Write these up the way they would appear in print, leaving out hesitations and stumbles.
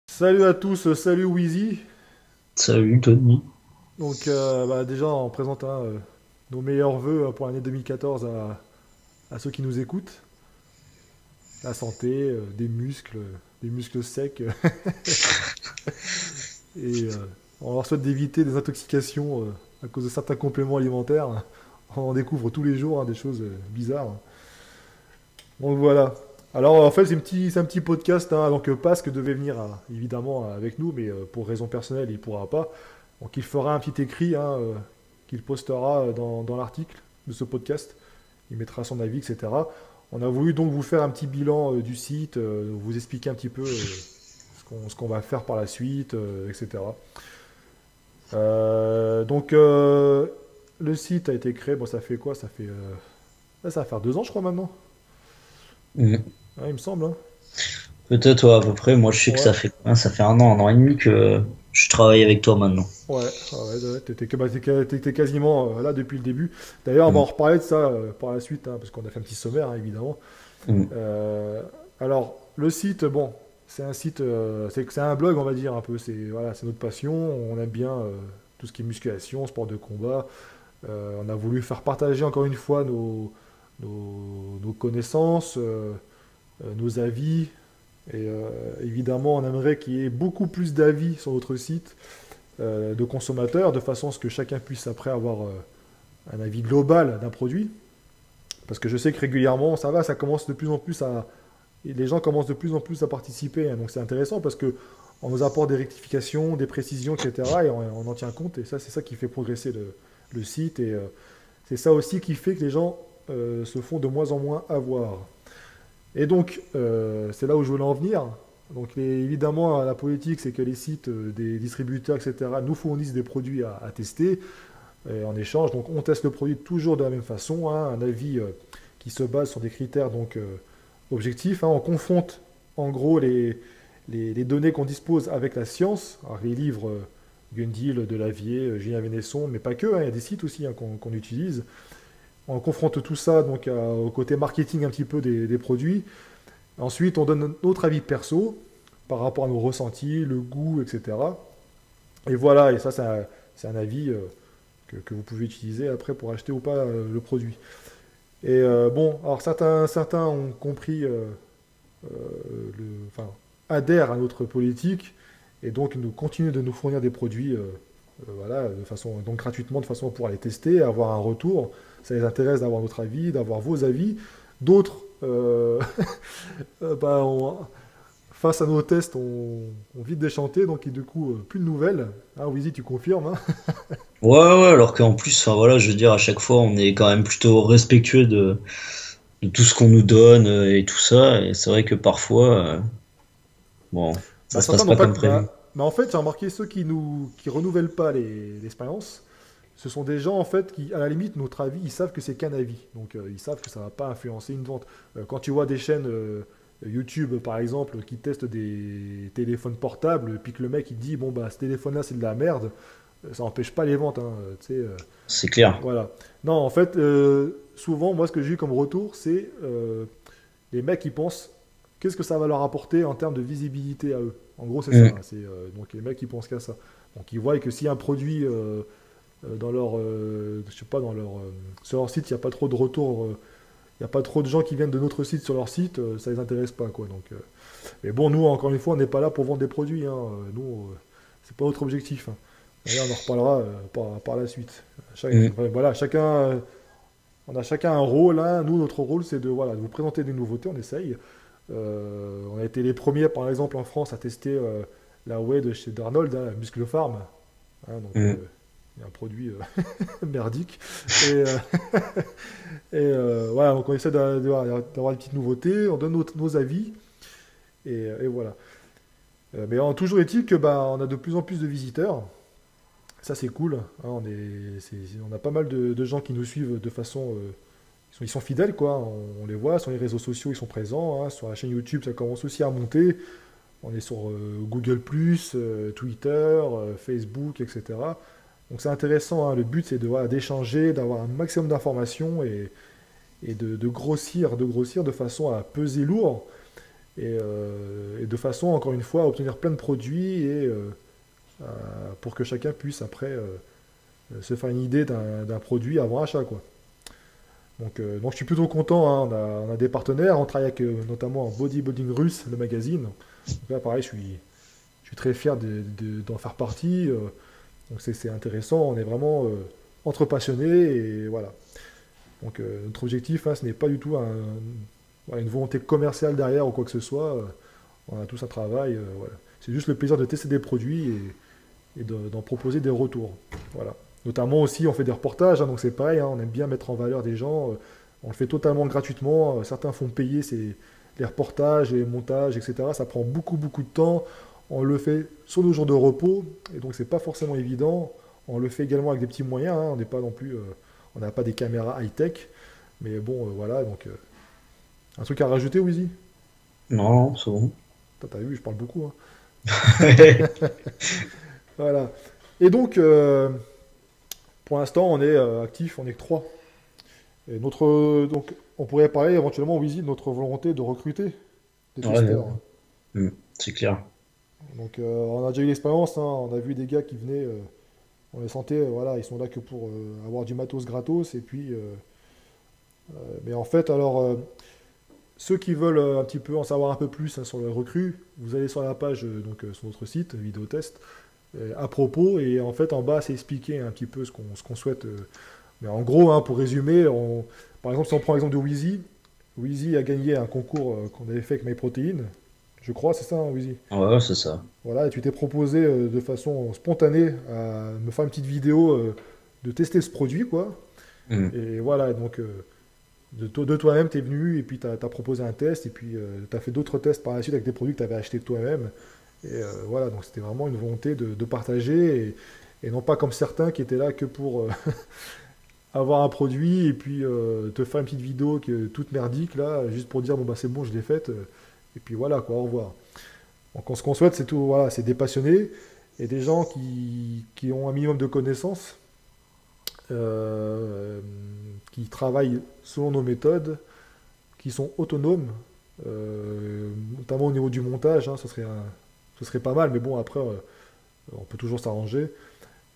Salut à tous, salut Wheezy. Salut Tony. Donc déjà on présente nos meilleurs vœux pour l'année 2014 à ceux qui nous écoutent. La santé, des muscles secs. Et on leur souhaite d'éviter des intoxications à cause de certains compléments alimentaires. On en découvre tous les jours des choses bizarres. Donc voilà. Alors en fait c'est un petit podcast, donc Pasque devait venir évidemment avec nous, mais pour raison personnelle il pourra pas. Donc il fera un petit écrit qu'il postera dans l'article de ce podcast. Il mettra son avis, etc. On a voulu donc vous faire un petit bilan du site, vous expliquer un petit peu ce qu'on va faire par la suite, etc. Donc le site a été créé, bon ça fait quoi? Ça va faire 2 ans je crois maintenant. Mm. Ouais, il me semble, hein. Peut-être ouais, à peu près. Moi, je sais que Ouais, ça fait un an et demi que je travaille avec toi maintenant. ouais, t'étais quasiment là depuis le début. D'ailleurs, on va en Mm. reparler de ça par la suite, parce qu'on a fait un petit sommaire, évidemment. Mm. Euh, alors, le site, bon, c'est un site, c'est un blog, on va dire un peu. C'est notre passion. On aime bien tout ce qui est musculation, sport de combat. On a voulu faire partager encore une fois nos connaissances, nos avis. Et évidemment, on aimerait qu'il y ait beaucoup plus d'avis sur notre site de consommateurs, de façon à ce que chacun puisse après avoir un avis global d'un produit. Parce que je sais que régulièrement, ça commence de plus en plus et les gens commencent de plus en plus à participer, hein. Donc c'est intéressant parce que on nous apporte des rectifications, des précisions, etc. Et on en tient compte. Et ça, c'est ça qui fait progresser le site. Et c'est ça aussi qui fait que les gens se font de moins en moins avoir. Et donc, c'est là où je voulais en venir. Donc, évidemment, la politique, c'est que les sites des distributeurs, etc., nous fournissent des produits à tester en échange. Donc, on teste le produit toujours de la même façon, hein, un avis qui se base sur des critères donc, objectifs, hein. On confronte en gros les données qu'on dispose avec la science. Alors, les livres Gundil, Delavier, Julien Vénesson, mais pas que, hein, il y a des sites aussi, hein, qu'on utilise. On confronte tout ça donc au côté marketing un petit peu des produits. Ensuite, on donne notre avis perso par rapport à nos ressentis, le goût, etc. Et voilà, et ça, c'est un avis que vous pouvez utiliser après pour acheter ou pas le produit. Et bon, alors certains ont compris, enfin, adhèrent à notre politique et donc nous continuent de nous fournir des produits, voilà, de façon donc gratuitement, de façon à pouvoir les tester, avoir un retour. Ça les intéresse d'avoir notre avis, d'avoir vos avis. D'autres, bah, face à nos tests, on vite déchanté, donc et du coup, plus de nouvelles. Ah, Wheezy, tu confirmes, hein? Ouais, ouais, alors qu'en plus, enfin voilà, je veux dire, à chaque fois, on est quand même plutôt respectueux de tout ce qu'on nous donne et tout ça. Et c'est vrai que parfois, bon, ça Bah, se passe certains n'ont pas pas. comme prévu. Bah, en fait, j'ai remarqué ceux qui renouvellent pas l'expérience. Ce sont des gens en fait qui, à la limite, notre avis, ils savent que c'est qu'un avis. Donc ils savent que ça va pas influencer une vente. Quand tu vois des chaînes YouTube, par exemple, qui testent des téléphones portables, puis que le mec il dit bon bah ce téléphone-là c'est de la merde, ça n'empêche pas les ventes, hein, tu sais, C'est clair. voilà. Non, en fait, souvent, moi ce que j'ai eu comme retour, c'est les mecs qui pensent qu'est-ce que ça va leur apporter en termes de visibilité à eux. En gros, c'est ça, Mm. hein. Donc les mecs ils pensent qu'à ça. Donc ils voient que si un produit dans leur, je sais pas, sur leur site, il n'y a pas trop de retours, il n'y a pas trop de gens qui viennent de notre site sur leur site, ça les intéresse pas, quoi. Donc, mais bon, nous, encore une fois, on n'est pas là pour vendre des produits, hein. Nous, c'est pas notre objectif, hein. D'ailleurs, on en reparlera par la suite. Mm. Enfin, voilà, on a chacun un rôle, hein. Nous, notre rôle, c'est de, voilà, de vous présenter des nouveautés, on essaye. On a été les premiers, par exemple, en France, à tester la whey de chez Darnold, hein, la Muscle Farm, hein. Donc, Mm. il y a un produit merdique. Et, voilà, donc on essaie d'avoir des petites nouveautés, on donne nos avis, et voilà. Mais toujours est-il que bah, on a de plus en plus de visiteurs. Ça, c'est cool, hein. On a pas mal de gens qui nous suivent de façon. Ils sont fidèles, quoi. On les voit sur les réseaux sociaux, ils sont présents, hein. Sur la chaîne YouTube, ça commence aussi à monter. On est sur Google, Twitter, Facebook, etc. Donc c'est intéressant, hein. Le but, c'est de, voilà, d'échanger, d'avoir un maximum d'informations. et de grossir, de façon à peser lourd et de façon, encore une fois, à obtenir plein de produits pour que chacun puisse après se faire une idée d'un produit avant achat, quoi. Donc je suis plutôt content, hein. On a des partenaires, on travaille avec notamment en bodybuilding russe, le magazine. Donc là, pareil, je suis très fier d'en faire partie. Donc c'est intéressant, on est vraiment entre passionnés et voilà. Donc notre objectif, hein, ce n'est pas du tout voilà, une volonté commerciale derrière ou quoi que ce soit. On a tous un travail. Voilà. C'est juste le plaisir de tester des produits et d'en proposer des retours. Voilà. Notamment aussi, on fait des reportages, hein, donc c'est pareil, hein, on aime bien mettre en valeur des gens. On le fait totalement gratuitement. Certains font payer les reportages, les montages, etc. Ça prend beaucoup, beaucoup de temps. On le fait sur nos jours de repos, et donc c'est pas forcément évident. On le fait également avec des petits moyens, hein, on n'est pas non plus, on n'a pas des caméras high-tech, mais bon, voilà. Donc un truc à rajouter, Wheezy? Non, c'est bon. T'as vu, je parle beaucoup, hein. Voilà. Et donc, pour l'instant, on est actif, on est que trois. Et donc, on pourrait parler éventuellement, Wheezy, de notre volonté de recruter des Ouais, testeurs. c'est clair. Donc, on a déjà eu l'expérience, hein, on a vu des gars qui venaient, on les sentait, voilà, ils sont là que pour avoir du matos gratos, et puis, mais en fait, alors, ceux qui veulent un petit peu en savoir un peu plus, hein, sur le recrue, vous allez sur la page, sur notre site, Vidéotest, à propos, et en fait, en bas, c'est expliqué un petit peu ce qu'on souhaite. Mais en gros, hein, pour résumer, par exemple, si on prend l'exemple de Wheezy, Wheezy a gagné un concours qu'on avait fait avec MyProtein, je crois, c'est ça, hein, Wheezy? Ouais, c'est ça. Voilà, et tu t'es proposé de façon spontanée à me faire une petite vidéo de tester ce produit, quoi. Mm. Et voilà, donc de toi-même, tu es venu et puis tu as proposé un test et puis tu as fait d'autres tests par la suite avec des produits que tu avais achetés de toi-même. Et voilà, donc c'était vraiment une volonté de partager et non pas comme certains qui étaient là que pour avoir un produit et puis te faire une petite vidéo toute merdique là, juste pour dire bon bah c'est bon, je l'ai faite. Et puis voilà, quoi, au revoir. Donc ce qu'on souhaite, c'est tout, voilà, c'est des passionnés et des gens qui ont un minimum de connaissances, euh, qui travaillent selon nos méthodes, qui sont autonomes, notamment au niveau du montage, hein, ce serait pas mal, mais bon, après, on peut toujours s'arranger.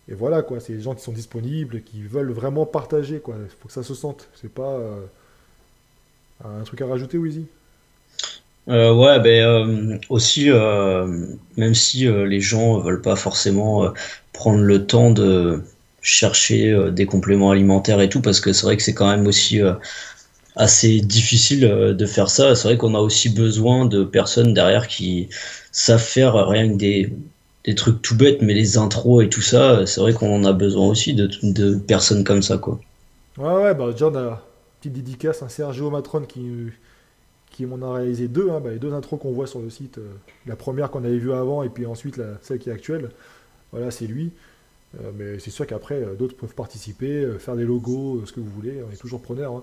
Et voilà, quoi, c'est des gens qui sont disponibles, qui veulent vraiment partager, quoi. Il faut que ça se sente. C'est pas un truc à rajouter, Wheezy? Ouais, ben aussi, même si les gens veulent pas forcément prendre le temps de chercher des compléments alimentaires et tout, parce que c'est vrai que c'est quand même aussi assez difficile de faire ça. C'est vrai qu'on a aussi besoin de personnes derrière qui savent faire rien que des trucs tout bêtes, mais les intros et tout ça, c'est vrai qu'on en a besoin aussi de personnes comme ça, quoi. Ouais, ouais, bah déjà, on a une petite dédicace, un Sergio Matron qui m'en a réalisé deux, hein, bah, les deux intros qu'on voit sur le site. La première qu'on avait vue avant et puis ensuite celle qui est actuelle. Voilà, c'est lui. Mais c'est sûr qu'après, d'autres peuvent participer, faire des logos, ce que vous voulez. On est toujours preneur, hein.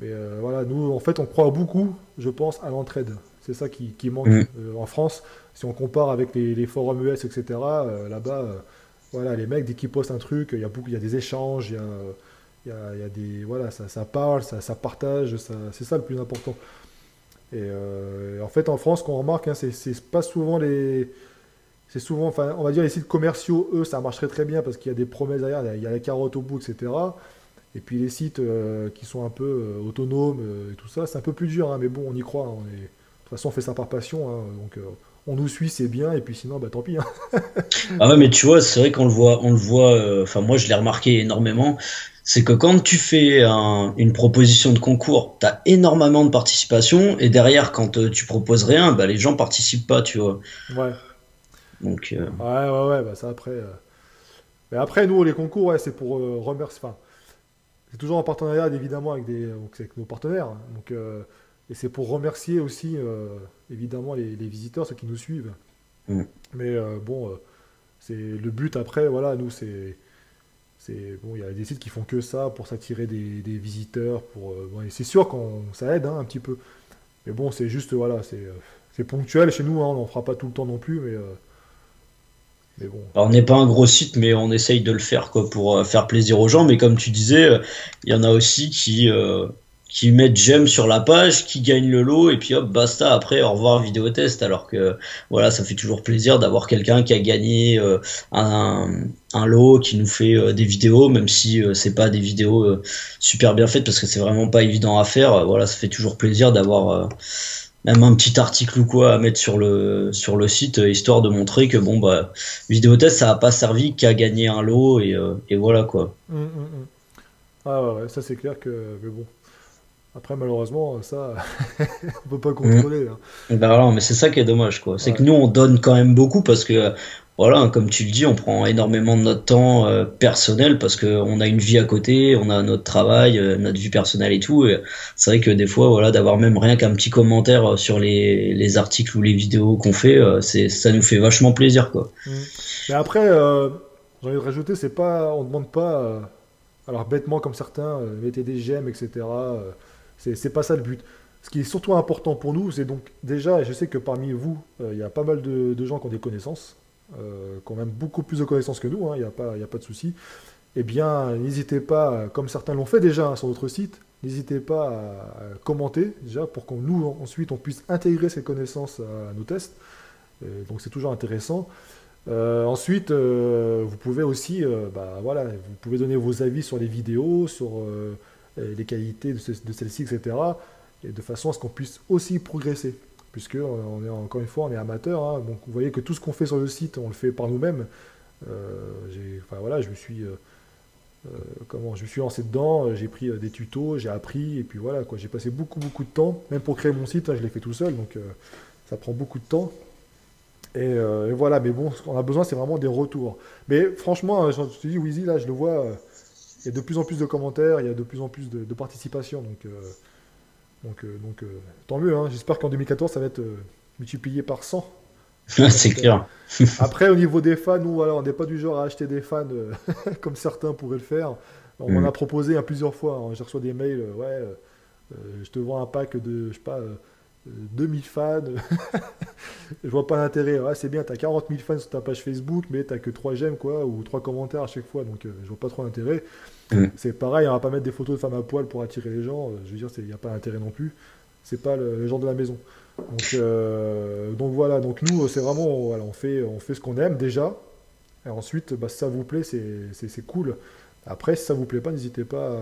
Mais voilà, nous, en fait, on croit beaucoup, je pense, à l'entraide. C'est ça qui manque Mm. en France. Si on compare avec les forums US, etc., là-bas, voilà, les mecs, dès qu'ils postent un truc, il y a des échanges, il y a des, voilà, ça parle, ça partage, c'est ça le plus important. Et en fait, en France, ce qu'on remarque, hein, c'est pas souvent c'est souvent, enfin, on va dire les sites commerciaux, eux, ça marche très très bien parce qu'il y a des promesses derrière, il y a la carotte au bout, etc. Et puis les sites qui sont un peu autonomes et tout ça, c'est un peu plus dur, hein, mais bon, on y croit, hein, de toute façon, on fait ça par passion, hein, donc on nous suit, c'est bien, et puis sinon, bah tant pis, hein. Ah ouais, mais tu vois, c'est vrai on le voit, enfin moi je l'ai remarqué énormément, c'est que quand tu fais une proposition de concours, t'as énormément de participation, et derrière, quand tu proposes rien, bah les gens participent pas, tu vois. Ouais, Donc, ouais, ouais, ouais, bah ça après. Mais après, nous, les concours, ouais, c'est pour remercier. Enfin, c'est toujours en partenariat, évidemment, donc, avec nos partenaires, hein. Donc, et c'est pour remercier aussi, évidemment, les visiteurs, ceux qui nous suivent. mm, Mais bon, c'est le but après, voilà, nous, bon, il y a des sites qui font que ça pour s'attirer des visiteurs, bon, et c'est sûr qu'on ça aide, hein, un petit peu. Mais bon, c'est juste, voilà, c'est ponctuel chez nous, hein, on n'en fera pas tout le temps non plus, mais bon. alors, on n'est pas un gros site, mais on essaye de le faire, quoi, pour faire plaisir aux gens. Mais comme tu disais, il y en a aussi qui qui mettent j'aime sur la page, qui gagnent le lot, et puis hop, basta, après, au revoir vidéo test. Alors que, voilà, ça fait toujours plaisir d'avoir quelqu'un qui a gagné un lot, qui nous fait des vidéos, même si c'est pas des vidéos super bien faites, parce que c'est vraiment pas évident à faire. Voilà, ça fait toujours plaisir d'avoir même un petit article ou quoi à mettre sur le site, histoire de montrer que, bon, bah, vidéo test, ça a pas servi qu'à gagner un lot, et voilà, quoi. Ah ouais, ouais, ça c'est clair que... Mais bon, après malheureusement, ça, on peut pas Mm. contrôler, hein. Ben voilà, mais c'est ça qui est dommage, quoi. C'est que Ouais. nous, on donne quand même beaucoup parce que, voilà, comme tu le dis, on prend énormément de notre temps personnel parce que on a une vie à côté, on a notre travail, notre vie personnelle et tout. Et c'est vrai que des fois, voilà, d'avoir même rien qu'un petit commentaire sur les articles ou les vidéos qu'on fait, ça nous fait vachement plaisir, quoi. Mm. Mais après, j'ai envie de rajouter, c'est pas, on demande pas, alors bêtement comme certains, mettez des j'aime, etc. C'est pas ça le but. Ce qui est surtout important pour nous, c'est donc déjà, et je sais que parmi vous, il y a pas mal de gens qui ont des connaissances, qui ont même beaucoup plus de connaissances que nous, hein, il y a pas de souci. Eh bien, n'hésitez pas, comme certains l'ont fait déjà hein, sur notre site, n'hésitez pas à commenter déjà pour qu'on nous ensuite on puisse intégrer ces connaissances à nos tests. Donc c'est toujours intéressant. Ensuite, vous pouvez aussi, bah, voilà, vous pouvez donner vos avis sur les vidéos, sur les qualités de celles-ci, etc. Et de façon à ce qu'on puisse aussi progresser. Puisque, on est, encore une fois, on est amateur, hein. Donc vous voyez que tout ce qu'on fait sur le site, on le fait par nous-mêmes. Enfin, voilà, je me suis lancé dedans, j'ai pris des tutos, j'ai appris, et puis voilà, quoi. J'ai passé beaucoup, beaucoup de temps. Même pour créer mon site, hein, je l'ai fait tout seul, donc ça prend beaucoup de temps. Et voilà, mais bon, ce qu'on a besoin, c'est vraiment des retours. Mais franchement, je te dis, Wheezy, là, je le vois, il y a de plus en plus de commentaires, il y a de plus en plus de participation. Donc, tant mieux, hein. J'espère qu'en 2014, ça va être multiplié par 100 les C'est commentaires. clair. Après, au niveau des fans, nous, voilà, on n'est pas du genre à acheter des fans comme certains pourraient le faire. On m'en Mm. a proposé hein, plusieurs fois, hein. J'ai reçu des mails, ouais, je te vends un pack de, je sais pas, 2000 fans. Je vois pas l'intérêt. Ouais, c'est bien, t'as 40 000 fans sur ta page Facebook, mais t'as que 3 j'aime, quoi, ou 3 commentaires à chaque fois, donc je vois pas trop l'intérêt. Mm. C'est pareil, on va pas mettre des photos de femmes à poil pour attirer les gens, je veux dire, il n'y a pas d'intérêt non plus. C'est pas le genre de la maison. Donc voilà, donc nous, c'est vraiment, voilà, on fait ce qu'on aime déjà, et ensuite, bah, si ça vous plaît, c'est cool. Après, si ça vous plaît pas, n'hésitez pas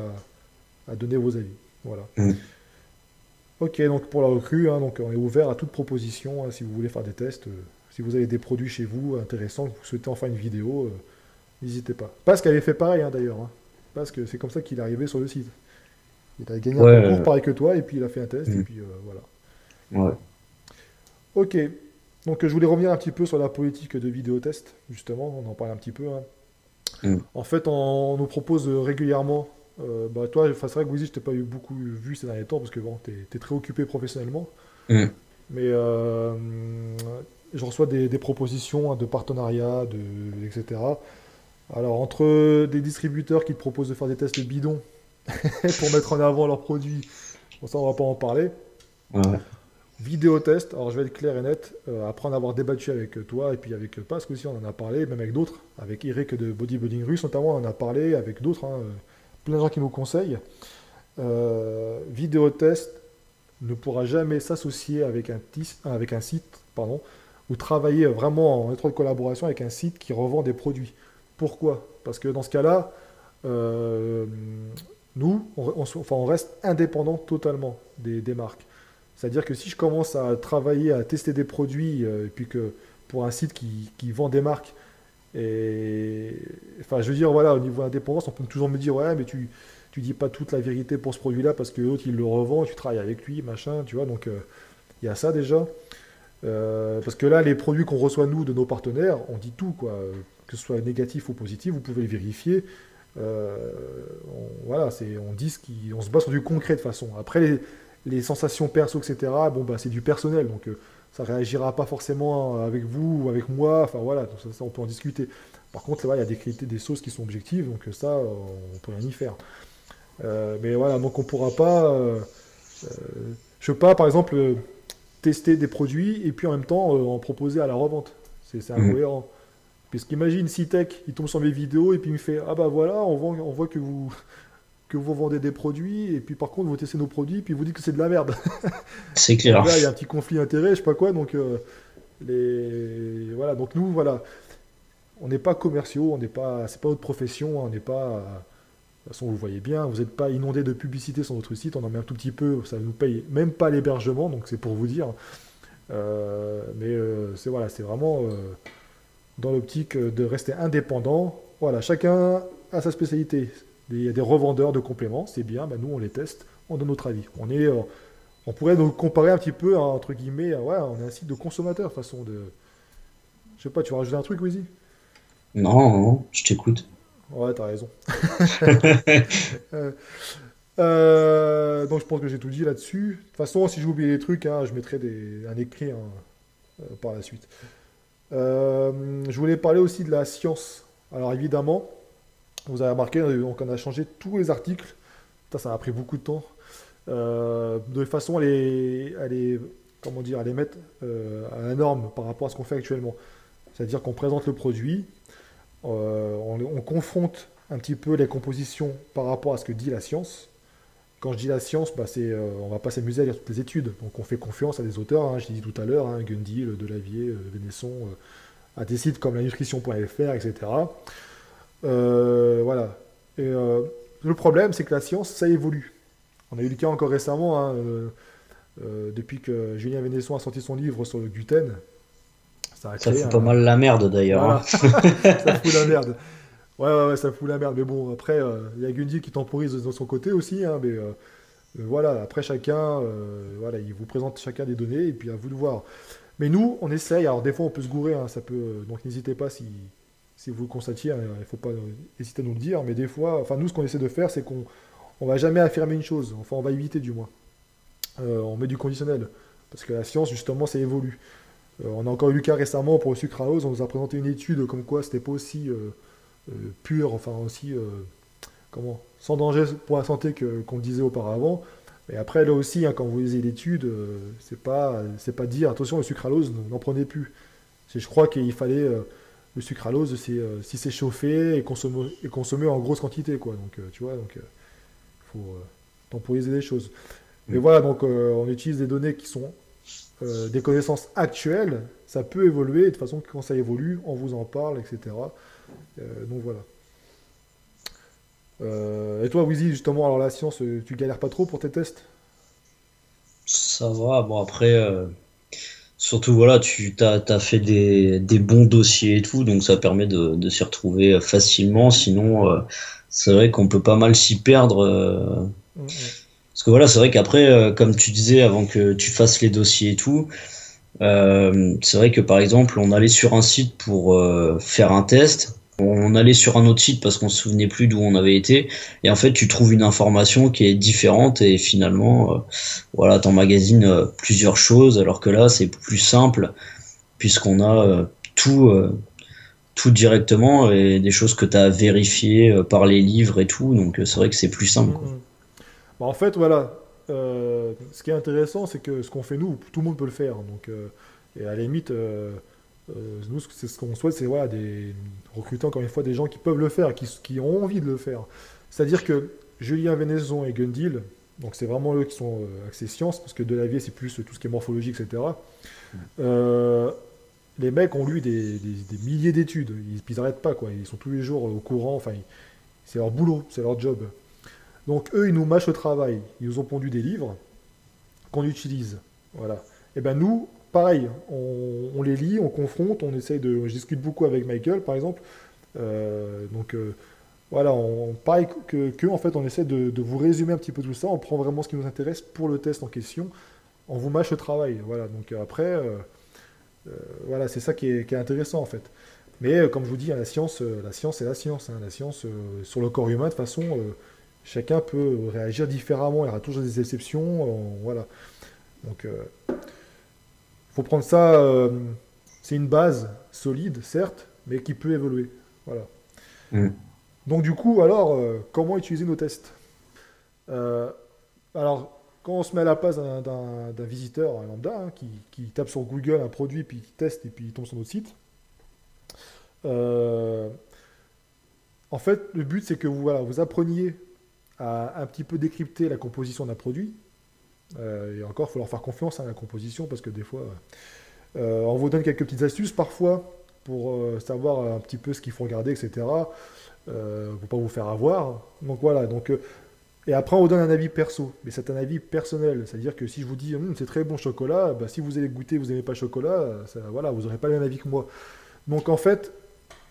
à donner vos avis. Voilà. Mm. Ok, donc pour la recrue, hein, donc on est ouvert à toute proposition hein, si vous voulez faire des tests. Si vous avez des produits chez vous intéressants, que vous souhaitez en faire une vidéo, n'hésitez pas. Parce qu'elle avait fait pareil hein, d'ailleurs, hein. Parce que c'est comme ça qu'il est arrivé sur le site. Il a gagné un Ouais, concours pareil que toi, et puis il a fait un test, et mm. puis voilà. Ouais. Ok, donc je voulais revenir un petit peu sur la politique de vidéo test, justement, on en parlait un petit peu, hein. Mm. En fait, on nous propose régulièrement, bah toi, enfin, c'est vrai que Wheezy, je t'ai pas eu beaucoup vu ces derniers temps, parce que bon, t'es très occupé professionnellement. Mm. Mais je reçois des propositions hein, de partenariat, etc. Alors, entre des distributeurs qui te proposent de faire des tests bidons pour mettre en avant leurs produits, bon, ça, on va pas en parler. Ouais. Vidéo test, alors je vais être clair et net, après en avoir débattu avec toi et puis avec Pascal aussi, on en a parlé, même avec d'autres, avec Eric de Bodybuilding Russe notamment, on en a parlé, avec d'autres, hein, plein de gens qui nous conseillent. Vidéo test ne pourra jamais s'associer avec un site pardon, ou travailler vraiment en étroite collaboration avec un site qui revend des produits. Pourquoi? Parce que dans ce cas-là, euh, nous, enfin, on reste indépendant totalement des marques. C'est-à-dire que si je commence à travailler, à tester des produits, et puis que pour un site qui vend des marques, et enfin, je veux dire, voilà, au niveau indépendance, on peut toujours me dire, ouais, mais tu dis pas toute la vérité pour ce produit-là parce que l'autre il le revend, tu travailles avec lui, machin, tu vois, donc il y a ça déjà. Parce que là, les produits qu'on reçoit nous de nos partenaires, on dit tout, quoi, que ce soit négatif ou positif, vous pouvez le vérifier. Voilà, on dit on se base sur du concret de toute façon. Après, les sensations perso, etc., bon, bah, c'est du personnel, donc ça réagira pas forcément avec vous ou avec moi, enfin voilà, donc ça, on peut en discuter. Par contre, là, il y a des qualités, des sauces qui sont objectives, donc ça, on peut rien y faire. Mais voilà, donc on pourra pas, euh, je peux pas, par exemple, tester des produits et puis en même temps en proposer à la revente. C'est Mm. incohérent. Parce qu'imagine, Citech, il tombe sur mes vidéos et puis il me fait, ah bah voilà, on voit que que vous vendez des produits, et puis par contre, vous testez nos produits, puis vous dites que c'est de la merde. C'est Donc clair. là, il y a un petit conflit d'intérêts, je sais pas quoi, donc voilà, donc nous, voilà, on n'est pas commerciaux, on n'est pas, c'est pas notre profession, hein, on n'est pas, de toute façon, vous le voyez bien, vous n'êtes pas inondé de publicité sur notre site, on en met un tout petit peu, ça nous paye même pas l'hébergement, donc c'est pour vous dire. C'est voilà, c'est vraiment dans l'optique de rester indépendant. Voilà, chacun a sa spécialité. Il y a des revendeurs de compléments, c'est bien, ben nous on les teste, on donne notre avis. On pourrait donc comparer un petit peu, hein, entre guillemets, ouais, on est un site de consommateur, façon de. Je sais pas, tu veux rajouter un truc, Wheezy? Non, non, je t'écoute. Ouais, t'as raison. Euh, donc je pense que j'ai tout dit là-dessus. De toute façon, si j'ai oublié des trucs, hein, je mettrai un écrit, hein, par la suite. Je voulais parler aussi de la science. Alors évidemment, vous avez remarqué, donc on a changé tous les articles. Ça a pris beaucoup de temps. De façon comment dire, à les mettre à la norme par rapport à ce qu'on fait actuellement. C'est-à-dire qu'on présente le produit, on confronte un petit peu les compositions par rapport à ce que dit la science. Quand je dis la science, bah, on va pas s'amuser à lire toutes les études. Donc on fait confiance à des auteurs, hein, je l'ai dit tout à l'heure, hein, Gundil, Delavier, Vénesson, à des sites comme la nutrition.fr, etc. Voilà. Le problème, c'est que la science, ça évolue. On a eu le cas encore récemment, hein, depuis que Julien Vénesson a sorti son livre sur le gluten, ça a Ça créé fout pas un. mal la merde d'ailleurs, hein. Voilà, ça fout la merde. Ouais, ouais, ouais, ça fout la merde. Mais bon, après, il y a Gundil qui temporise de son côté aussi, hein, voilà, après chacun, voilà, il vous présente chacun des données et puis à vous de voir. Mais nous, on essaye. Alors des fois, on peut se gourer, hein, ça peut. Donc n'hésitez pas si vous le constatiez, hein, il ne faut pas hésiter à nous le dire. Mais des fois, enfin nous, ce qu'on essaie de faire, c'est qu'on on va jamais affirmer une chose. Enfin, on va éviter du moins. On met du conditionnel parce que la science, justement, ça évolue. On a encore eu le cas récemment pour le sucralose. On nous a présenté une étude comme quoi c'était pas aussi pur, enfin aussi comment, sans danger pour la santé qu'on le disait auparavant. Et après, là aussi, hein, quand vous lisez l'étude, c'est pas dire attention, le sucralose, n'en prenez plus. Je crois qu'il fallait le sucralose, si c'est chauffé et consommé en grosse quantité, quoi. Donc, tu vois, donc il faut temporiser les choses. Mais Mm. voilà, donc on utilise des données qui sont des connaissances actuelles. Ça peut évoluer, et de toute façon, quand ça évolue, on vous en parle, etc. Donc voilà. Et toi, Wheezy, justement, alors la science, tu galères pas trop pour tes tests? Ça va, bon après, surtout voilà, t'as fait des bons dossiers et tout, donc ça permet de s'y retrouver facilement. Sinon, c'est vrai qu'on peut pas mal s'y perdre. Mm, Parce que voilà, c'est vrai qu'après, comme tu disais, avant que tu fasses les dossiers et tout, c'est vrai que par exemple, on allait sur un site pour faire un test, on allait sur un autre site parce qu'on se souvenait plus d'où on avait été, et en fait, tu trouves une information qui est différente et finalement, voilà, t'emmagasines plusieurs choses, alors que là, c'est plus simple puisqu'on a tout directement et des choses que tu as vérifiées par les livres et tout, donc c'est vrai que c'est plus mm, simple, quoi. mm. Bah, en fait, voilà. Ce qui est intéressant, c'est que ce qu'on fait nous, tout le monde peut le faire. Donc, et à la limite, nous, c'est ce qu'on souhaite, c'est voilà, recruter encore une fois des gens qui peuvent le faire, qui ont envie de le faire. C'est-à-dire que Julien Vénézon et Gundil, donc c'est vraiment eux qui sont axés sciences, parce que Delavier, c'est plus tout ce qui est morphologie, etc. Euh, les mecs ont lu des milliers d'études. Ils n'arrêtent pas, quoi. Ils sont tous les jours au courant. Enfin, c'est leur boulot, c'est leur job. Donc eux, ils nous mâchent le travail. Ils nous ont pondu des livres qu'on utilise. Voilà. Et ben nous, pareil, on les lit, on confronte, on essaye de. Je discute beaucoup avec Michael, par exemple. Voilà, pareil en fait, on essaie de vous résumer un petit peu tout ça. On prend vraiment ce qui nous intéresse pour le test en question. On vous mâche le travail. Voilà. Donc après, voilà, c'est ça qui est intéressant en fait. Mais comme je vous dis, hein, la science, c'est la science, hein. La science sur le corps humain, de toute façon, chacun peut réagir différemment. Il y aura toujours des exceptions. Voilà. Donc, il faut prendre ça. C'est une base solide, certes, mais qui peut évoluer. Voilà. Mm. Donc, du coup, alors, comment utiliser nos tests? Euh, alors, quand on se met à la place d'un visiteur, un lambda, hein, qui tape sur Google un produit, puis qui teste, et puis il tombe sur notre site, euh, en fait, le but, c'est que vous, voilà, vous appreniez à un petit peu décrypter la composition d'un produit. Et encore, il faut leur faire confiance à la composition parce que des fois, on vous donne quelques petites astuces parfois pour savoir un petit peu ce qu'il faut regarder, etc. Pour pas vous faire avoir. Donc voilà. Et après, on vous donne un avis perso. Mais c'est un avis personnel. C'est-à-dire que si je vous dis, c'est très bon chocolat, bah, si vous allez goûter, vous n'aimez pas le chocolat, voilà, vous n'aurez pas le même avis que moi. Donc en fait,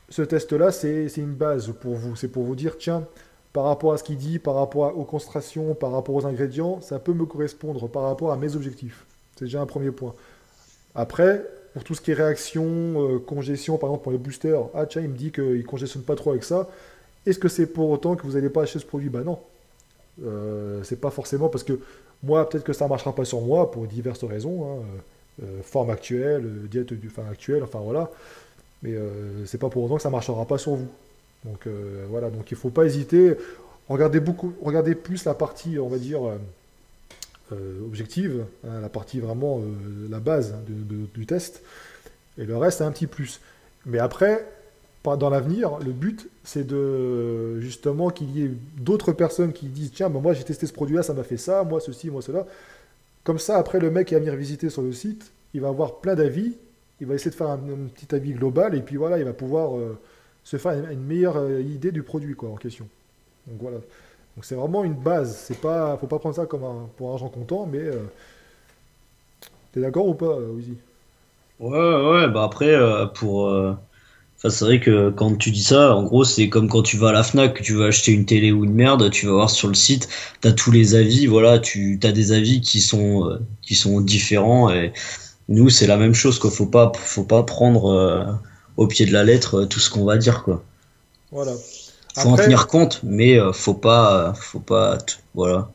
ce test-là, c'est une base pour vous. C'est pour vous dire, tiens, par rapport à ce qu'il dit, par rapport aux concentrations, par rapport aux ingrédients, ça peut me correspondre par rapport à mes objectifs. C'est déjà un premier point. Après, pour tout ce qui est réaction, congestion, par exemple pour les boosters, ah tiens, il me dit qu'il ne congestionne pas trop avec ça. Est-ce que c'est pour autant que vous n'allez pas acheter ce produit? Bah non. C'est pas forcément parce que moi, peut-être que ça ne marchera pas sur moi pour diverses raisons, hein, forme actuelle, diète actuelle, enfin voilà. Mais c'est pas pour autant que ça marchera pas sur vous. Donc voilà, donc il faut pas hésiter. Regardez plus la partie, on va dire, objective, hein, la partie vraiment la base hein, du test. Et le reste, c'est un petit plus. Mais après, dans l'avenir, le but, c'est de justement qu'il y ait d'autres personnes qui disent, tiens, ben moi j'ai testé ce produit-là, ça m'a fait ça, moi ceci, moi cela. Comme ça, après, le mec qui va venir visiter sur le site, il va avoir plein d'avis, il va essayer de faire un petit avis global, et puis voilà, il va pouvoir se faire une meilleure idée du produit quoi, en question. Donc voilà. Donc c'est vraiment une base. C'est pas, faut pas prendre ça comme pour argent comptant, mais t'es d'accord ou pas, Uzi? Ouais, ouais, bah après, enfin, c'est vrai que quand tu dis ça, en gros, c'est comme quand tu vas à la Fnac, que tu vas acheter une télé ou une merde, tu vas voir sur le site, t'as tous les avis, voilà, t'as des avis qui sont différents, et nous, c'est la même chose, quoi. Faut pas prendre, au pied de la lettre tout ce qu'on va dire, quoi. Voilà. Faut en Après, tenir compte, mais faut pas, voilà,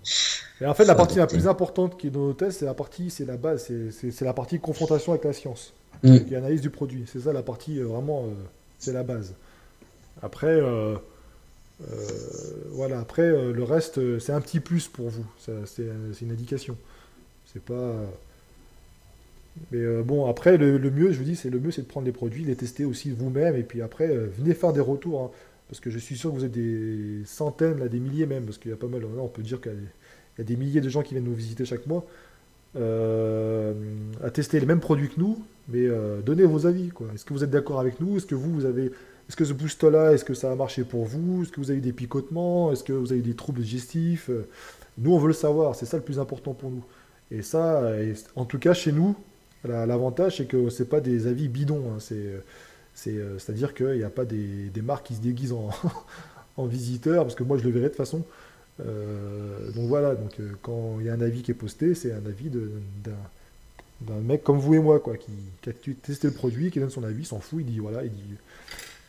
et en fait, la faut partie la adapter. plus importante qui est dans nos tests, c'est la base, c'est la partie confrontation avec la science, qui Mm. est analyse du produit. C'est ça la partie vraiment, c'est la base. Après, voilà, après le reste, c'est un petit plus pour vous. C'est une indication. C'est pas. Mais bon, après, le mieux, je vous dis, c'est le mieux, c'est de prendre les produits, les tester aussi vous-même, et puis après, venez faire des retours, hein, parce que je suis sûr que vous êtes des centaines, là, des milliers même, parce qu'il y a pas mal, là, on peut dire qu'il y a des milliers de gens qui viennent nous visiter chaque mois, euh, à tester les mêmes produits que nous, mais donnez vos avis, quoi. Est-ce que vous êtes d'accord avec nous? Est-ce que ce boost-là, est-ce que ça a marché pour vous? Est-ce que vous avez des picotements? Est-ce que vous avez des troubles digestifs? Nous, on veut le savoir, c'est ça le plus important pour nous. Et ça, en tout cas, chez nous, l'avantage, c'est que c'est pas des avis bidons, hein. C'est-à-dire qu'il n'y a pas des marques qui se déguisent en visiteurs, parce que moi, je le verrai de toute façon. Donc voilà, quand il y a un avis qui est posté, c'est un avis d'un mec comme vous et moi, quoi, qui a testé le produit, qui donne son avis, s'en fout, il dit voilà, il dit.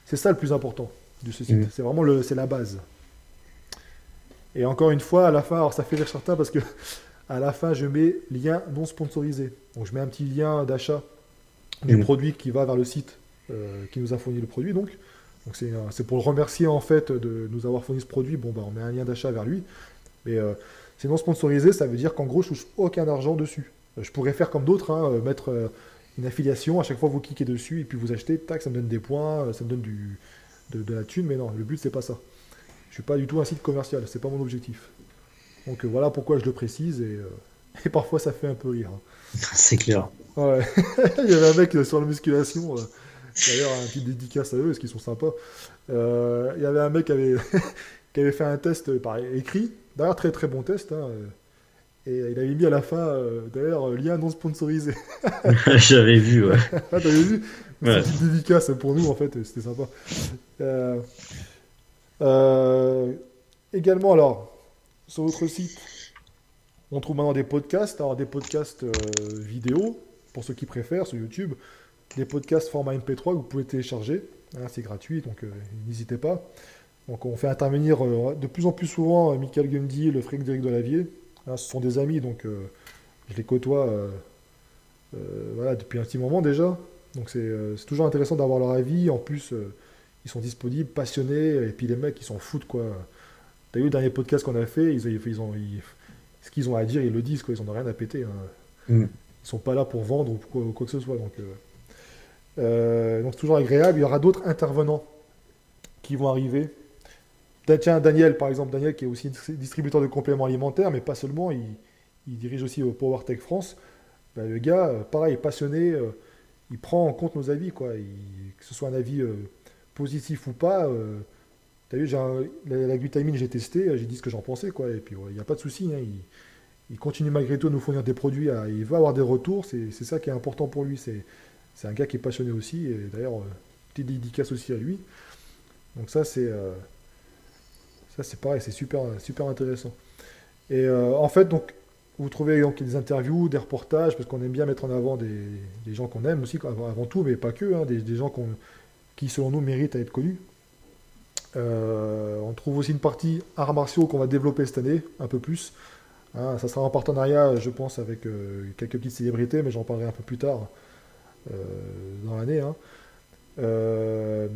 C'est ça le plus important de ce site. Mm. C'est vraiment c'est la base. Et encore une fois, à la fin, alors ça fait rire certains parce que à la fin, je mets lien non sponsorisé. Donc je mets un petit lien d'achat du Mm. produit qui va vers le site qui nous a fourni le produit. Donc c'est pour le remercier en fait de nous avoir fourni ce produit. Bon, bah, on met un lien d'achat vers lui. Mais c'est non sponsorisé, ça veut dire qu'en gros, je touche aucun argent dessus. Je pourrais faire comme d'autres, hein, mettre une affiliation, à chaque fois vous cliquez dessus et puis vous achetez, tac, ça me donne des points, ça me donne de la thune, mais non, le but c'est pas ça. Je suis pas du tout un site commercial, c'est pas mon objectif. Donc voilà pourquoi je le précise et parfois ça fait un peu rire, hein. C'est clair. Ouais. Il y avait un mec sur la musculation, d'ailleurs un petit dédicace à eux, parce qu'ils sont sympas. Il y avait un mec qui avait fait un test par écrit, d'ailleurs très très bon test, hein, et il avait mis à la fin, d'ailleurs, lien non sponsorisé. J'avais vu, ouais. Ah, t'avais vu? Mais c'est Ouais. une petite dédicace pour nous, en fait, et c'était sympa. Euh, euh, également, alors, sur votre site, on trouve maintenant des podcasts, alors des podcasts vidéo, pour ceux qui préfèrent, sur YouTube, des podcasts format MP3 que vous pouvez télécharger, hein, c'est gratuit, donc n'hésitez pas. Donc on fait intervenir de plus en plus souvent Michael Gundy, le Frédéric Delavier. Hein, ce sont des amis, donc je les côtoie voilà, depuis un petit moment déjà. Donc c'est toujours intéressant d'avoir leur avis. En plus, ils sont disponibles, passionnés, et puis les mecs, ils s'en foutent, quoi. T'as vu le dernier podcast qu'on a fait, ce qu'ils ont à dire, ils le disent, quoi. Ils en ont rien à péter, hein. Mm. Ils sont pas là pour vendre ou quoi que ce soit. Donc c'est toujours agréable. Il y aura d'autres intervenants qui vont arriver. Tiens, Daniel, par exemple, Daniel qui est aussi distributeur de compléments alimentaires, mais pas seulement, il dirige aussi PowerTech France. Bah, le gars, pareil, passionné, il prend en compte nos avis, quoi. Que ce soit un avis positif ou pas. T'as vu, la glutamine, j'ai testé, j'ai dit ce que j'en pensais, quoi. Et puis, il n'y a pas de souci, hein, il continue malgré tout à nous fournir des produits, il va avoir des retours, c'est ça qui est important pour lui. C'est un gars qui est passionné aussi, et d'ailleurs, petite dédicace aussi à lui. Donc ça, c'est pareil, c'est super, super intéressant. Et en fait, donc, vous trouvez donc des interviews, des reportages, parce qu'on aime bien mettre en avant des gens qu'on aime aussi, avant tout, mais pas que, hein, des gens qui, selon nous, méritent à être connus. On trouve aussi une partie arts martiaux qu'on va développer cette année, un peu plus. Hein, ça sera en partenariat, je pense, avec quelques petites célébrités, mais j'en parlerai un peu plus tard euh, dans l'année. Hein. Euh,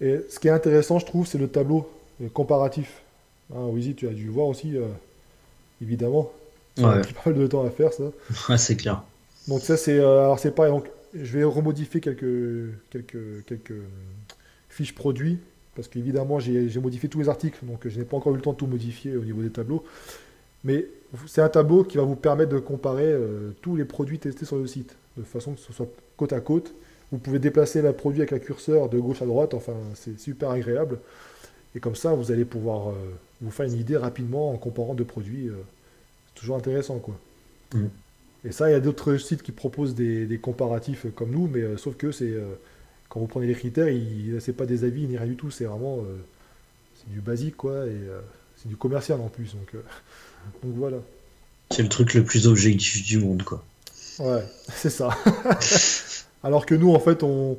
et ce qui est intéressant, je trouve, c'est le tableau comparatif. Hein, Wizy, tu as dû le voir aussi, évidemment. Ça a Ouais, pris pas mal de temps à faire, ça. ouais, c'est clair. Donc ça, alors c'est pareil. Donc, je vais remodifier quelques fiches produits, parce qu'évidemment, j'ai modifié tous les articles, donc je n'ai pas encore eu le temps de tout modifier au niveau des tableaux. Mais c'est un tableau qui va vous permettre de comparer tous les produits testés sur le site, de façon que ce soit côte à côte. Vous pouvez déplacer le produit avec un curseur de gauche à droite, enfin c'est super agréable. Et comme ça, vous allez pouvoir vous faire une idée rapidement en comparant deux produits. C'est toujours intéressant, quoi. Mm. Et ça, il y a d'autres sites qui proposent des comparatifs comme nous, mais sauf que quand vous prenez les critères, c'est pas des avis ni rien du tout, c'est vraiment c'est du basique, quoi, et c'est du commercial en plus. Donc voilà. C'est le truc le plus objectif du monde, quoi. Ouais, c'est ça. Alors que nous, en fait, on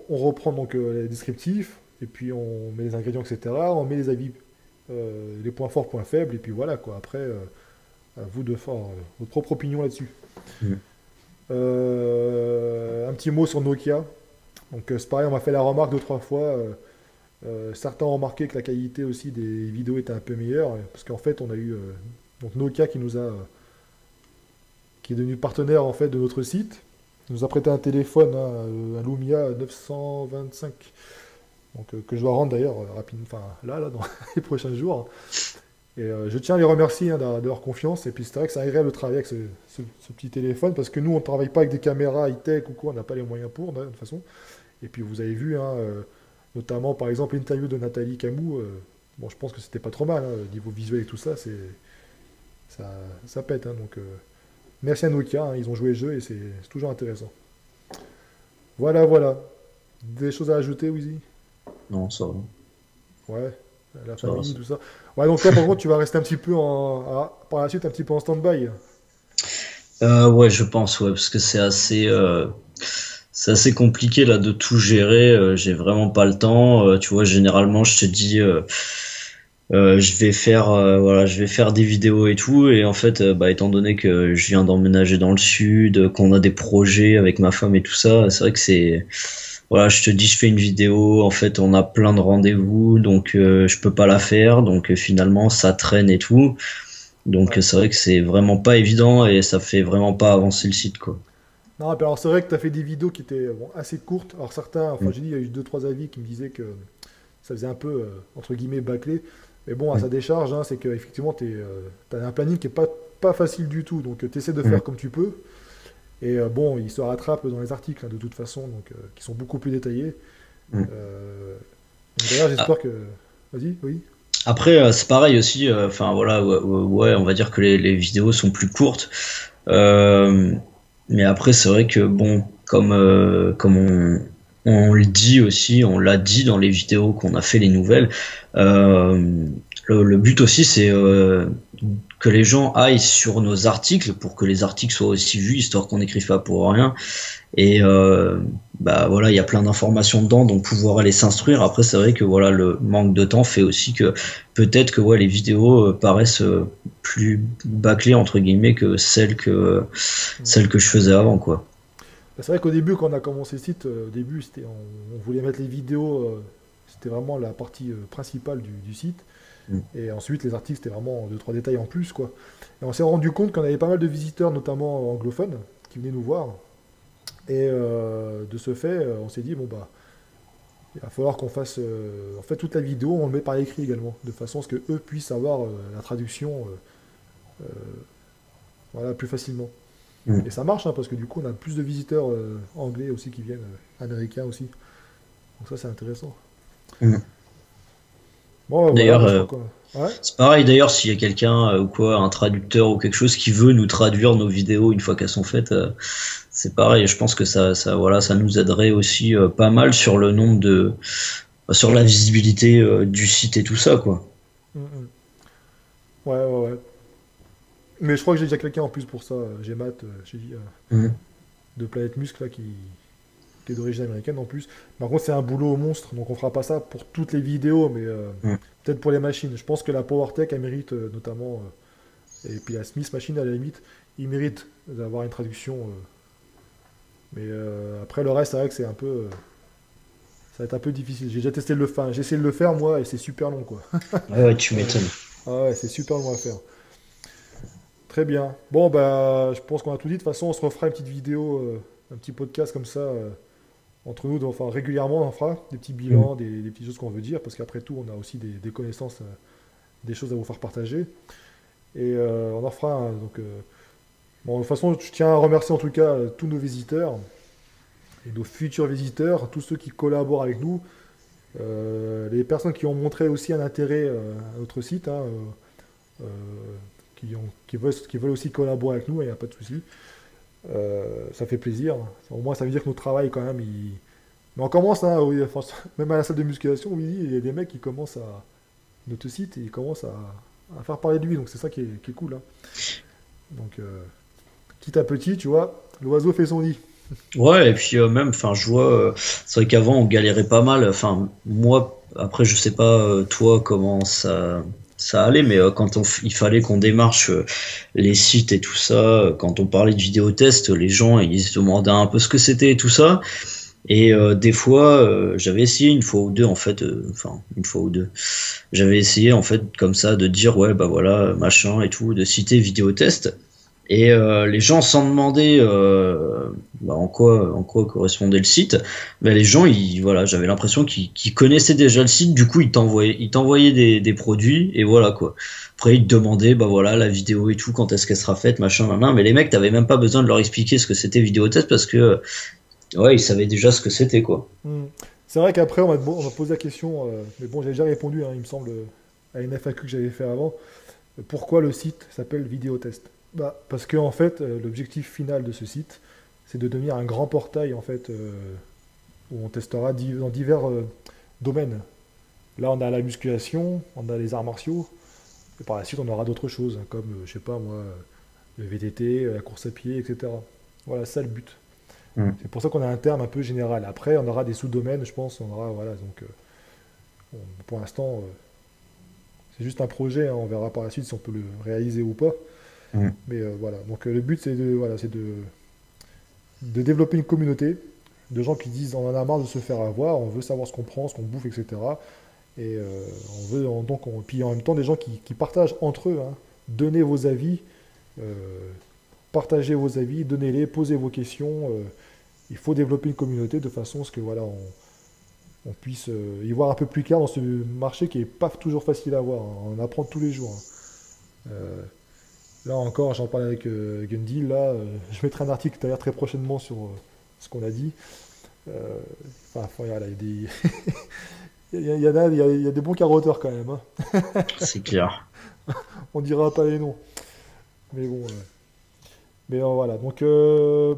reprend donc les descriptifs, et puis on met les ingrédients, etc. On met les avis, les points forts, points faibles, et puis voilà, quoi. Après, à vous de faire votre propre opinion là-dessus. Mm. Un petit mot sur Nokia. Donc c'est pareil, on m'a fait la remarque deux, trois fois. Certains ont remarqué que la qualité aussi des vidéos était un peu meilleure, parce qu'en fait, on a eu donc Nokia qui est devenu partenaire en fait de notre site. Il nous a prêté un téléphone, hein, un Lumia 925, donc, que je dois rendre d'ailleurs rapidement, enfin là, dans les prochains jours. Et je tiens à les remercier, hein, de leur confiance. Et puis c'est vrai que c'est agréable de travailler avec ce petit téléphone, parce que nous, on ne travaille pas avec des caméras high-tech ou quoi, on n'a pas les moyens pour, de toute façon. Et puis vous avez vu, hein, notamment par exemple l'interview de Nathalie Camou, bon, je pense que c'était pas trop mal, hein, niveau visuel et tout ça, ça, ça pète. Hein, donc merci à Nokia, hein, ils ont joué le jeu et c'est toujours intéressant. Voilà, voilà. Des choses à ajouter, Wizy? Non, ça va. Ouais, la Ça va, famille, ça tout ça. Ouais, donc toi, par contre, tu vas rester un petit peu par la suite, un petit peu en stand-by. Ouais, je pense, ouais, parce que c'est assez compliqué là de tout gérer. J'ai vraiment pas le temps. Tu vois, généralement, je te dis, voilà, je vais faire des vidéos et tout. Et en fait, bah, étant donné que je viens d'emménager dans le sud, qu'on a des projets avec ma femme et tout ça, c'est vrai que voilà, je te dis, je fais une vidéo. En fait, on a plein de rendez-vous, donc je peux pas la faire. Donc finalement, ça traîne et tout. Donc Ouais. c'est vrai que c'est vraiment pas évident et ça fait vraiment pas avancer le site, quoi. Non, puis alors c'est vrai que tu as fait des vidéos qui étaient bon, assez courtes. Alors certains, enfin Mm. j'ai dit, il y a eu deux, trois avis qui me disaient que ça faisait un peu, entre guillemets, bâclé. Mais bon, à Mm. sa décharge, hein, c'est qu'effectivement, tu as un planning qui est pas facile du tout. Donc tu essaies de Mm. faire comme tu peux. Et bon, il se rattrape dans les articles, hein, de toute façon, donc, qui sont beaucoup plus détaillés. Mm. Euh, donc d'ailleurs, Ah, j'espère que... Vas-y, oui. après, c'est pareil aussi. Enfin voilà, ouais, ouais, on va dire que les vidéos sont plus courtes. Euh, mais après, c'est vrai que bon, comme on le dit aussi, on l'a dit dans les vidéos qu'on a fait les nouvelles. euh, le but aussi, c'est que les gens aillent sur nos articles pour que les articles soient aussi vus, histoire qu'on n'écrive pas pour rien. Et bah voilà, il y a plein d'informations dedans, donc pouvoir aller s'instruire. Après, c'est vrai que voilà, le manque de temps fait aussi que peut-être que ouais, les vidéos paraissent plus bâclées entre guillemets que Mm. celles que je faisais avant, quoi. Bah, c'est vrai qu'au début, quand on a commencé le site, au début, on voulait mettre les vidéos, c'était vraiment la partie principale du site. Mm. Et ensuite, les articles, c'était vraiment deux, trois détails en plus, quoi. Et on s'est rendu compte qu'on avait pas mal de visiteurs, notamment anglophones, qui venaient nous voir. Et de ce fait, on s'est dit, bon, bah, Il va falloir qu'on fasse, en fait, toute la vidéo, on le met par écrit également, de façon à ce que eux puissent avoir la traduction voilà, plus facilement. Mm. Et ça marche, hein, parce que du coup, on a plus de visiteurs anglais aussi qui viennent, américains aussi. Donc ça, c'est intéressant. Mm. Bon, voilà, D'ailleurs, moi je crois quoi. Ouais. c'est pareil d'ailleurs s'il y a quelqu'un ou quoi, un traducteur ou quelque chose qui veut nous traduire nos vidéos une fois qu'elles sont faites, c'est pareil. Je pense que voilà, ça nous aiderait aussi pas mal sur le nombre sur la visibilité du site et tout ça, quoi. Mm, mm. Ouais, ouais, ouais. Mais je crois que j'ai déjà quelqu'un en plus pour ça. J'ai Matt, j'ai dit, Mm. de Planète Muscle, là, qui est d'origine américaine en plus. Par contre, c'est un boulot monstre, donc on fera pas ça pour toutes les vidéos, mais Mm. peut-être pour les machines. Je pense que la PowerTech, elle mérite notamment, et puis la Smith Machine, à la limite, il mérite d'avoir une traduction. Mais après, le reste, c'est vrai que c'est un peu. Ça va être un peu difficile. J'ai déjà testé de le faire. J'ai essayé de le faire, moi, et c'est super long, quoi. Ouais, ouais, tu Euh, m'étonnes. ah ouais, c'est super long à faire. Très bien. Bon, bah, je pense qu'on a tout dit. De toute façon, on se refera une petite vidéo, un petit podcast comme ça, entre nous. Enfin, régulièrement, on en fera des petits Mm. bilans, des petites choses qu'on veut dire, parce qu'après tout, on a aussi des connaissances, des choses à vous faire partager. Et on en fera un. Donc, bon, de toute façon, je tiens à remercier en tout cas tous nos visiteurs et nos futurs visiteurs, tous ceux qui collaborent avec nous, les personnes qui ont montré aussi un intérêt à notre site, hein, euh, qui veulent aussi collaborer avec nous, il n'y a pas de souci. Ça fait plaisir. Au moins, ça veut dire que notre travail, quand même, mais on commence, hein, oui, enfin, même à la salle de musculation, oui, il y a des mecs qui commencent à notre site et ils commencent à faire parler de lui, donc c'est ça qui est cool, hein. Donc, petit à petit, tu vois, l'oiseau fait son nid. Ouais, et puis même, enfin, je vois, c'est vrai qu'avant on galérait pas mal. Enfin, moi, après, je sais pas toi comment ça allait, mais quand il fallait qu'on démarche les sites et tout ça, quand on parlait de vidéotest, les gens ils se demandaient un peu ce que c'était et tout ça. Et des fois, j'avais essayé une fois ou deux en fait, enfin une fois ou deux, j'avais essayé en fait comme ça de dire ouais bah voilà machin et tout, de citer vidéotest. Et les gens, sans demander bah, en quoi correspondait le site, bah, les gens, voilà, j'avais l'impression qu'ils connaissaient déjà le site. Du coup, ils t'envoyaient des produits et voilà quoi. Après, ils te demandaient, bah voilà, la vidéo et tout, quand est-ce qu'elle sera faite, machin, nan. Mais les mecs, t'avais même pas besoin de leur expliquer ce que c'était Vidéotest parce que ouais, ils savaient déjà ce que c'était quoi. Hmm. C'est vrai qu'après, on m'a posé la question, mais bon, j'ai déjà répondu, hein, il me semble, à une FAQ que j'avais fait avant. Pourquoi le site s'appelle Vidéotest? Bah, parce que en fait, l'objectif final de ce site, c'est de devenir un grand portail en fait, où on testera dans divers domaines. Là, on a la musculation, on a les arts martiaux, et par la suite, on aura d'autres choses, hein, comme, je sais pas moi, le VTT, la course à pied, etc. Voilà, c'est ça le but. Mm. C'est pour ça qu'on a un terme un peu général. Après, on aura des sous-domaines, je pense, on aura, voilà, donc, bon, pour l'instant, c'est juste un projet, hein, on verra par la suite si on peut le réaliser ou pas. Mm. Mais voilà, donc le but c'est voilà, de développer une communauté de gens qui disent on en a marre de se faire avoir, on veut savoir ce qu'on prend, ce qu'on bouffe, etc. Et puis en même temps des gens qui partagent entre eux, hein. Donnez vos avis, euh, partagez vos avis, donnez-les, posez vos questions. Il faut développer une communauté de façon à ce que voilà, on puisse y voir un peu plus clair dans ce marché qui est pas toujours facile à voir, hein. On apprend tous les jours, hein. Là encore, j'en parlais avec Gundil, là, je mettrai un article d'ailleurs très prochainement sur ce qu'on a dit. Euh, voilà, il y a des, il y a des bons carotteurs quand même, hein. C'est clair. On dira pas les noms. Mais bon, voilà. Donc,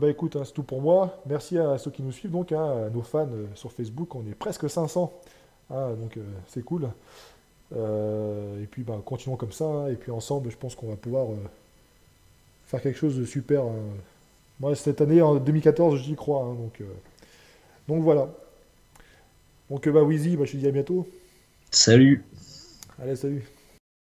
bah écoute, hein, c'est tout pour moi. Merci à ceux qui nous suivent, donc, hein, à nos fans sur Facebook. On est presque 500, hein, donc c'est cool. Et puis, bah, continuons comme ça, hein. Et puis ensemble, je pense qu'on va pouvoir faire quelque chose de super, hein. Moi, cette année, en 2014, j'y crois, hein, donc voilà. Donc, bah, Wheezy, bah, je te dis à bientôt. Salut. Allez, salut.